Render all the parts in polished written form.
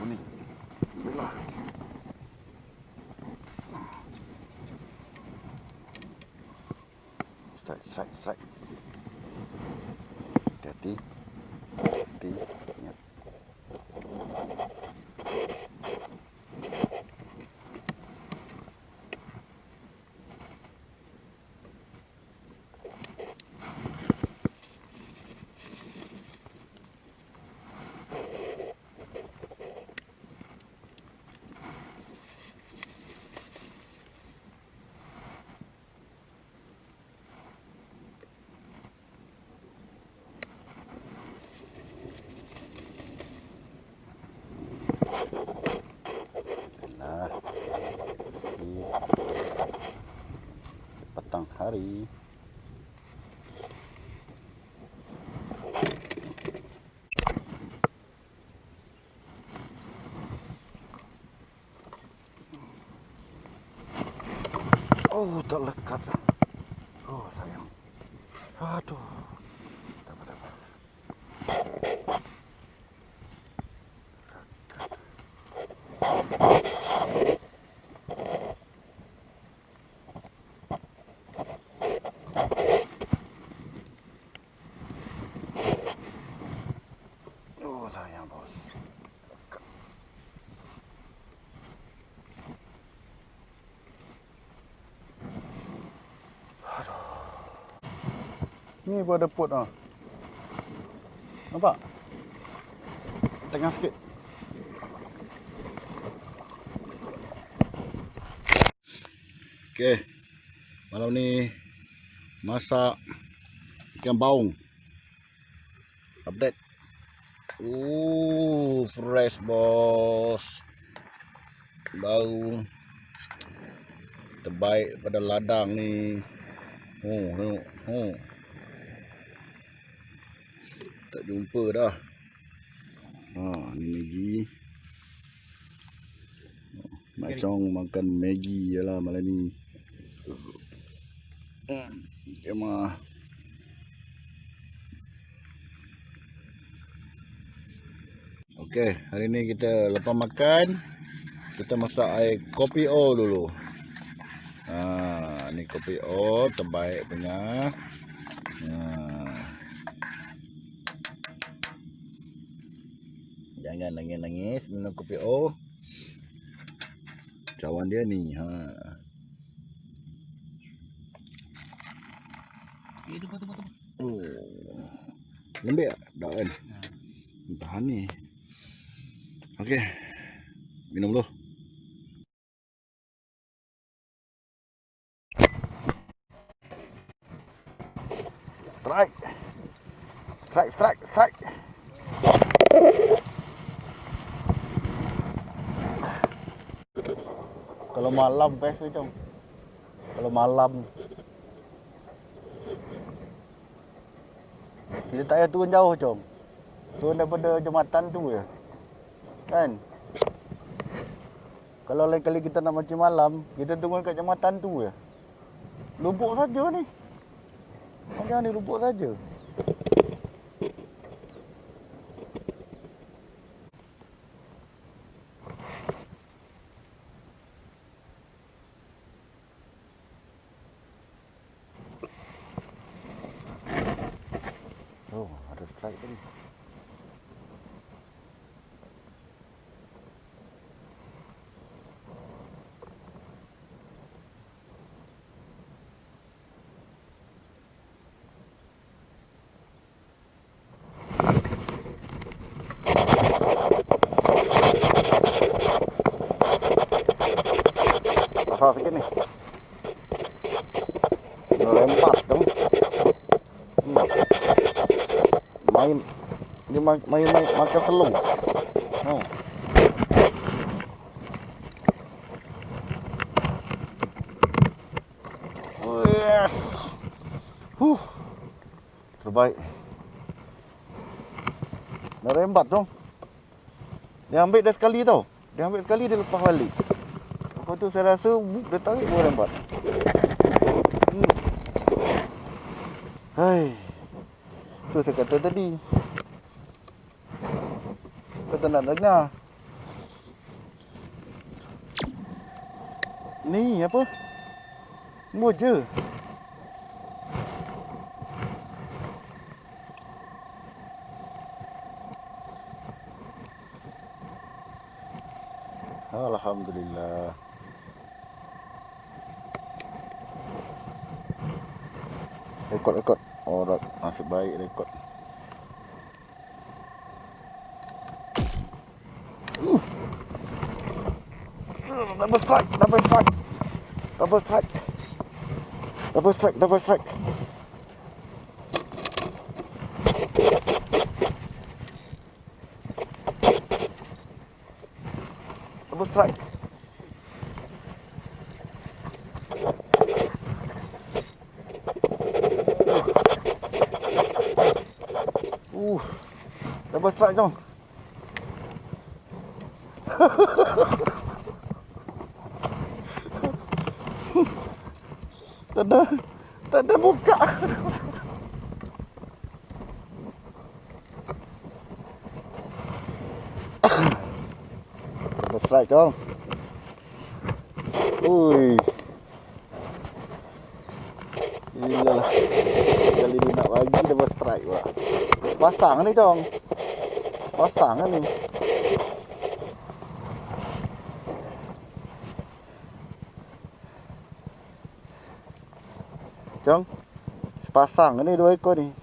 ni. Alhamdulillah. Strike. Hati-hati. Ingat. Petang hari. Oh, tak lekat. Oh, sayang. Aduh. Tak apa. Oh, sayang, bos. Ni pun ada pot ah. Nampak? Tengah sikit. Okey. Malam ni masak ikan baung. Update. Fresh bos. Baru terbaik pada ladang ni. Tengok. Tak jumpa dah. Ni Maggi. Macam makan Maggi je lah malam ni. Kemah. Okey, hari ni kita lepas makan kita masak air kopi O dulu. Ni kopi O terbaik punya. Jangan nangis minum kopi O. Cawan dia ni. Lembik tak kan? Tahan ni. Okey. Minum dulu. Strike. Kalau malam best macam. Kalau malam kita tak payah turun jauh, Chong. Turun daripada jambatan tu je. Kan? Kalau lain kali kita nak mancing malam, kita turun kat jambatan tu je. Lubuk saja ni. Macam ni lubuk saja. Oh, ada strike tadi. Besar sikit ni. Lompat tu. Main makan selung. Yes. Terbaik. Dah rembat tu. Dia ambil dah sekali tau. Dia ambil sekali dia lepas balik. Lepas tu saya rasa dia tarik pun rembat. Hai. Tu saya kata tadi. Kata nak dengar. Ni apa? Semua je. Alhamdulillah. Rekod. Oh, nasib baik rekod. Double strike. Double strike. Double strike. Double strike. Double strike. Double strike dong. Tak ada buka. Double strike dong. Ui. Gila lah. Kali ni nak bagi double strike pula. Pasang ni dong. Pasang ni. Jom. Sepasang ni 2 ekor ni.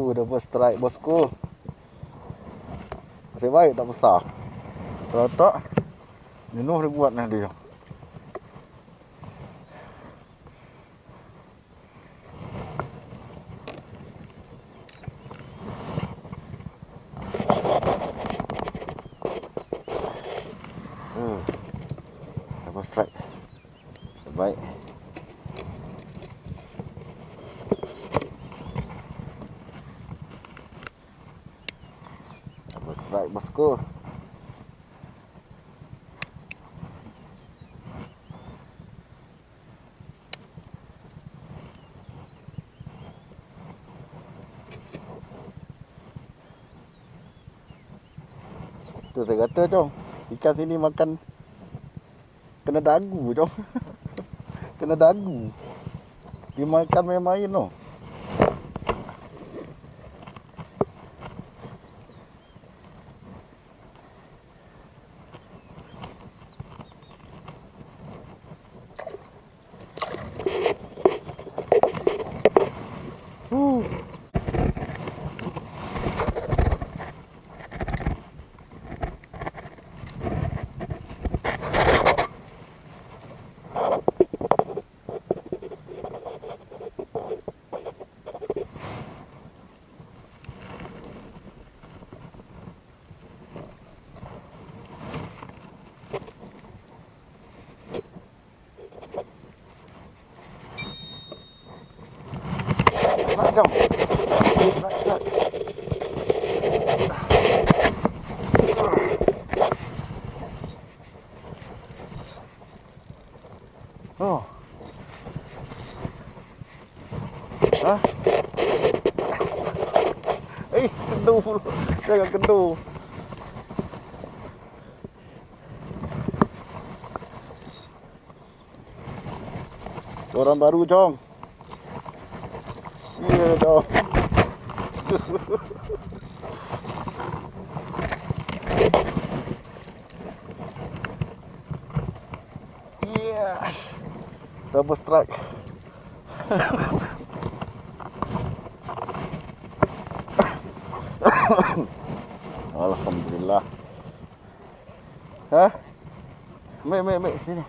Double strike bosku. Nasib baik tak besar. Kalau tak, jenuh dia buat nanti. Double strike. Baik. Double strike bosku. Tu saya kata Jom, ikan sini makan kena dagu Jom. Kena dagu. Dia makan main-main tu. Nak Jom. Nak. Oh. Hah? Kendu. Jangan kendu. Orang baru Jom. Ya dah. Yes. Double strike. Alhamdulillah. Hah? Mek sini.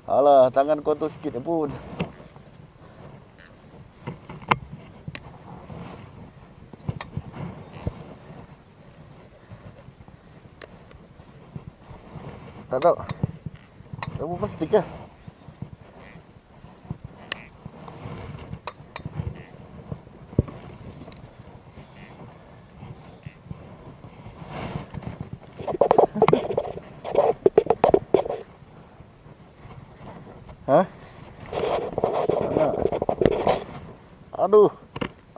Alah, tangan kotor sikit pun. Tak tahu. Kamu plastik ke? Hah? Tak nak. Aduh.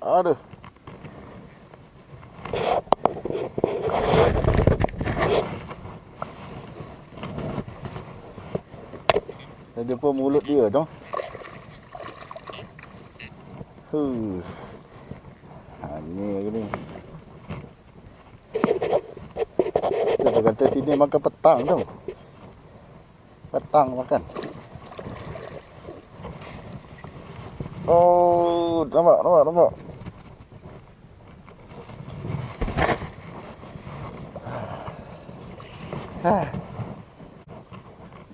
Aduh. Saya jumpa mulut dia tu. Ni gini. Dia kata sini makan petang tu. Petang makan. Oh, nampak.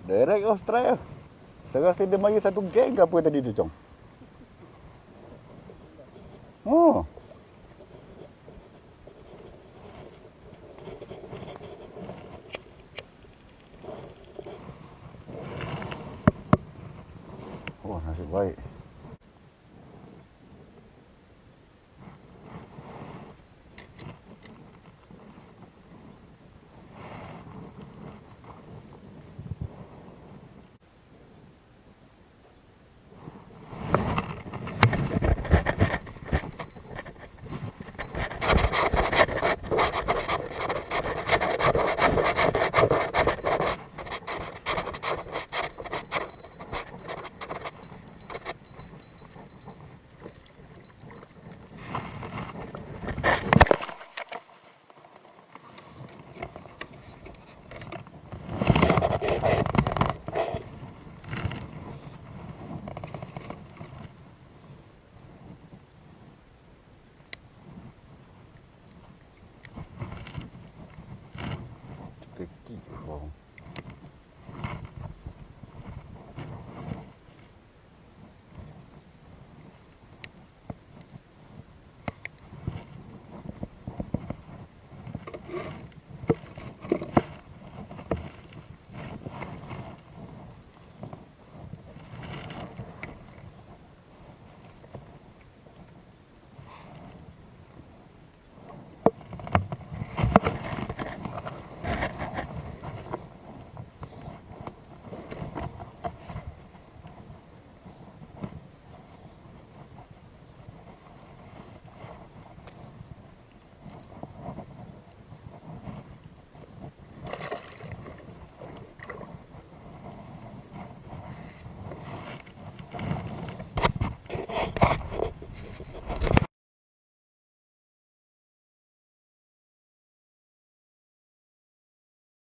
Direct Australia. Saya rasa dia mari satu geng ke apa tadi tu, Chong? Oh. Oh, nasib baik.